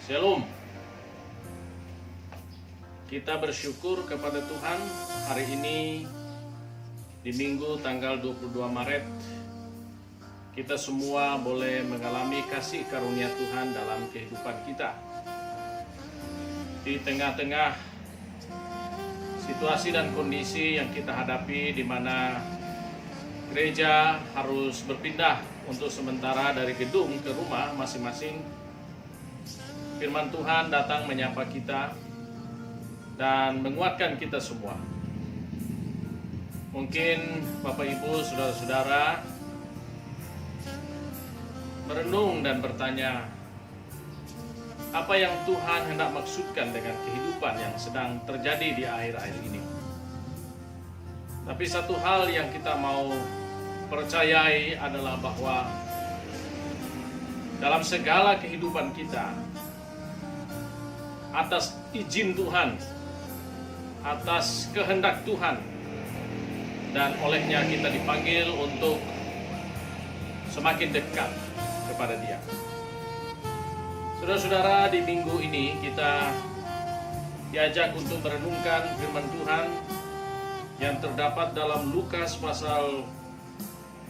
Shalom. Kita bersyukur kepada Tuhan hari ini di Minggu tanggal 22 Maret kita semua boleh mengalami kasih karunia Tuhan dalam kehidupan kita. Di tengah-tengah situasi dan kondisi yang kita hadapi di mana gereja harus berpindah untuk sementara dari gedung ke rumah masing-masing, firman Tuhan datang menyapa kita dan menguatkan kita semua. Mungkin Bapak Ibu, saudara-saudara merenung dan bertanya, apa yang Tuhan hendak maksudkan dengan kehidupan yang sedang terjadi di akhir-akhir ini? Tapi satu hal yang kita mau percayai adalah bahwa dalam segala kehidupan kita, atas izin Tuhan, atas kehendak Tuhan, dan olehnya kita dipanggil untuk semakin dekat kepada Dia. Saudara-saudara, di minggu ini kita diajak untuk merenungkan firman Tuhan yang terdapat dalam Lukas pasal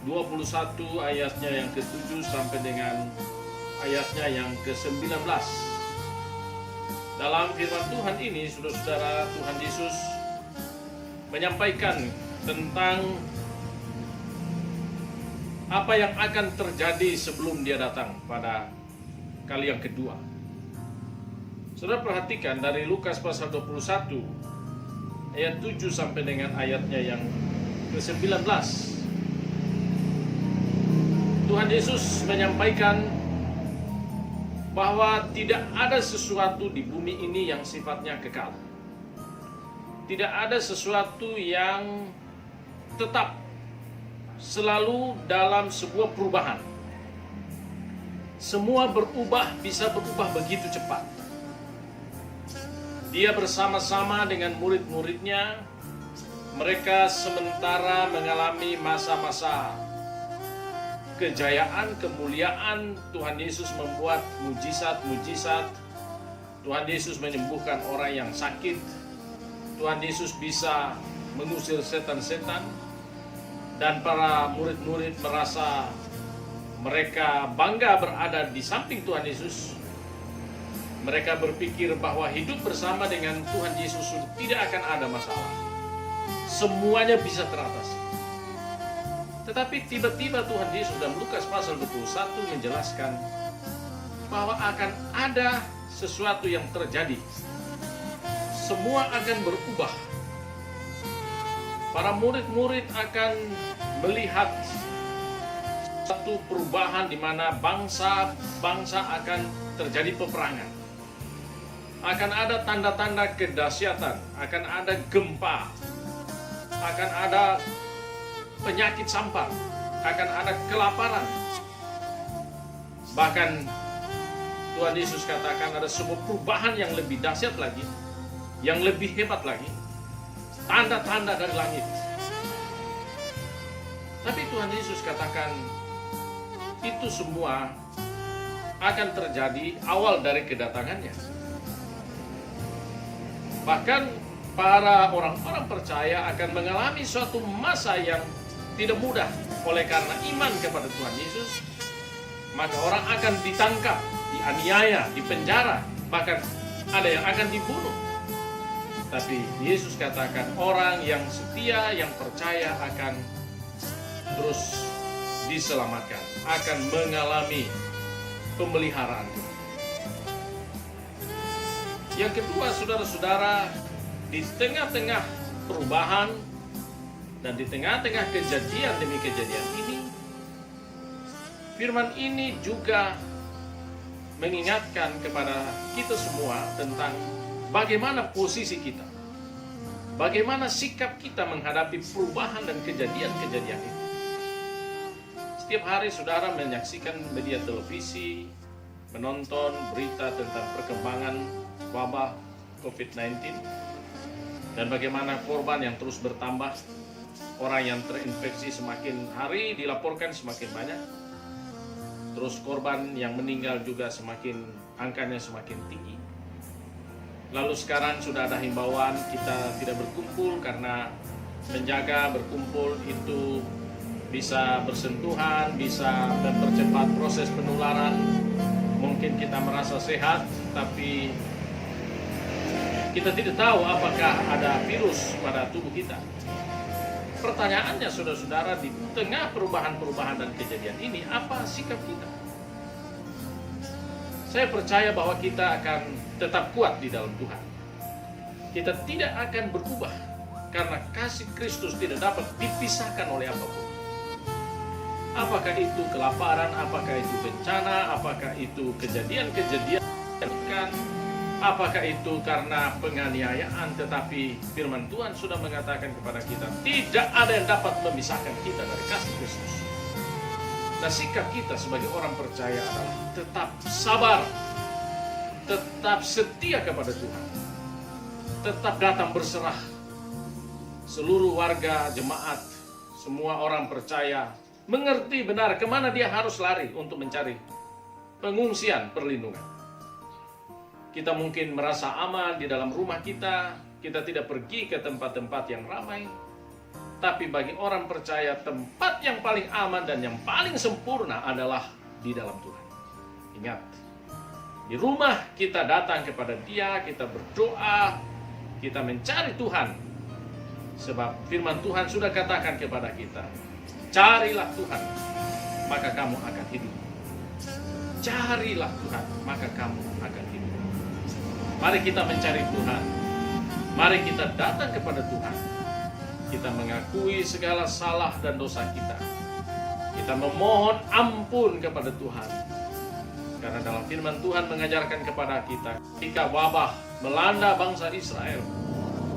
21 ayatnya yang ke-7 sampai dengan ayatnya yang ke-19. Dalam firman Tuhan ini, saudara-saudara, Tuhan Yesus menyampaikan tentang apa yang akan terjadi sebelum Dia datang pada kali yang kedua. Saudara perhatikan dari Lukas pasal 21 ayat 7 sampai dengan ayatnya yang ke-19. Tuhan Yesus menyampaikan bahwa tidak ada sesuatu di bumi ini yang sifatnya kekal. Tidak ada sesuatu yang tetap selalu dalam sebuah perubahan. Semua berubah, bisa berubah begitu cepat. Dia bersama-sama dengan murid-muridnya, mereka sementara mengalami masa-masa kejayaan, kemuliaan. Tuhan Yesus membuat mujizat-mujizat. Tuhan Yesus menyembuhkan orang yang sakit. Tuhan Yesus bisa mengusir setan-setan. Dan para murid-murid merasa mereka bangga berada di samping Tuhan Yesus. Mereka berpikir bahwa hidup bersama dengan Tuhan Yesus tidak akan ada masalah. Semuanya bisa teratasi. Tetapi tiba-tiba Tuhan Yesus dalam Lukas pasal 21 menjelaskan bahwa akan ada sesuatu yang terjadi. Semua akan berubah. Para murid-murid akan melihat satu perubahan di mana bangsa-bangsa akan terjadi peperangan. Akan ada tanda-tanda kedahsyatan, akan ada gempa, akan ada penyakit sampar, akan ada kelaparan. Bahkan Tuhan Yesus katakan ada sebuah perubahan yang lebih dahsyat lagi, yang lebih hebat lagi, tanda-tanda dari langit. Tapi Tuhan Yesus katakan itu semua akan terjadi awal dari kedatangannya. Bahkan para orang-orang percaya akan mengalami suatu masa yang tidak mudah. Oleh karena iman kepada Tuhan Yesus, maka orang akan ditangkap, dianiaya, dipenjara, bahkan ada yang akan dibunuh. Tapi Yesus katakan orang yang setia, yang percaya akan terus diselamatkan, akan mengalami pemeliharaan Tuhan. Yang kedua, saudara-saudara, di tengah-tengah perubahan dan di tengah-tengah kejadian demi kejadian ini, firman ini juga mengingatkan kepada kita semua tentang bagaimana posisi kita, bagaimana sikap kita menghadapi perubahan dan kejadian-kejadian ini. Setiap hari saudara menyaksikan media televisi, menonton berita tentang perkembangan wabah COVID-19 dan bagaimana korban yang terus bertambah, orang yang terinfeksi semakin hari dilaporkan semakin banyak, terus korban yang meninggal juga semakin angkanya semakin tinggi. Lalu sekarang sudah ada himbauan kita tidak berkumpul karena menjaga berkumpul itu bisa bersentuhan, bisa mempercepat proses penularan. Mungkin kita merasa sehat, tapi kita tidak tahu apakah ada virus pada tubuh kita. Pertanyaannya saudara-saudara, di tengah perubahan-perubahan dan kejadian ini, apa sikap kita? Saya percaya bahwa kita akan tetap kuat di dalam Tuhan. Kita tidak akan berubah karena kasih Kristus tidak dapat dipisahkan oleh apapun. Apakah itu kelaparan, apakah itu bencana, apakah itu kejadian-kejadian, apakah itu karena penganiayaan, tetapi firman Tuhan sudah mengatakan kepada kita, tidak ada yang dapat memisahkan kita dari kasih Kristus. Nah, sikap kita sebagai orang percaya adalah tetap sabar, tetap setia kepada Tuhan, tetap datang berserah. Seluruh warga, jemaat, semua orang percaya mengerti benar kemana dia harus lari untuk mencari pengungsian, perlindungan. Kita mungkin merasa aman di dalam rumah kita, kita tidak pergi ke tempat-tempat yang ramai. Tapi bagi orang percaya, tempat yang paling aman dan yang paling sempurna adalah di dalam Tuhan. Ingat, di rumah kita datang kepada Dia, kita berdoa, kita mencari Tuhan. Sebab firman Tuhan sudah katakan kepada kita, carilah Tuhan, maka kamu akan hidup. Carilah Tuhan, maka kamu akan hidup. Mari kita mencari Tuhan. Mari kita datang kepada Tuhan. Kita mengakui segala salah dan dosa kita. Kita memohon ampun kepada Tuhan. Karena dalam firman Tuhan mengajarkan kepada kita, ketika wabah melanda bangsa Israel,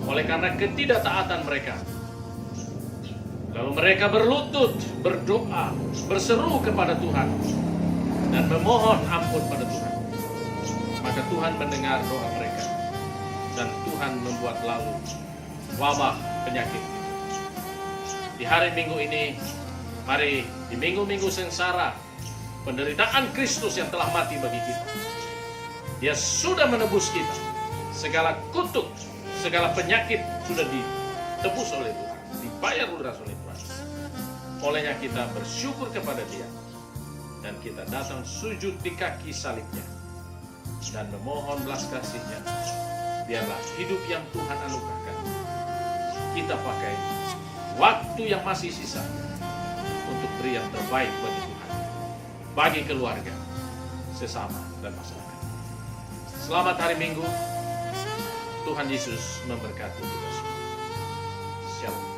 oleh karena ketidaktaatan mereka, lalu mereka berlutut, berdoa, berseru kepada Tuhan, dan memohon ampun pada Tuhan. Maka Tuhan mendengar doa mereka, dan Tuhan membuat lalu wabah penyakit. Di hari Minggu ini, mari di minggu-minggu sengsara, penderitaan Kristus yang telah mati bagi kita, Dia sudah menebus kita. Segala kutuk, segala penyakit sudah ditebus oleh Tuhan, dibayar lunas oleh Tuhan. Olehnya kita bersyukur kepada Dia, dan kita datang sujud di kaki salibnya dan memohon belas kasih-Nya. Biarlah hidup yang Tuhan anugerahkan kita pakai waktu yang masih sisa untuk beri yang terbaik bagi Tuhan, bagi keluarga, sesama, dan masyarakat. Selamat hari Minggu. Tuhan Yesus memberkati kita semua. Shalom.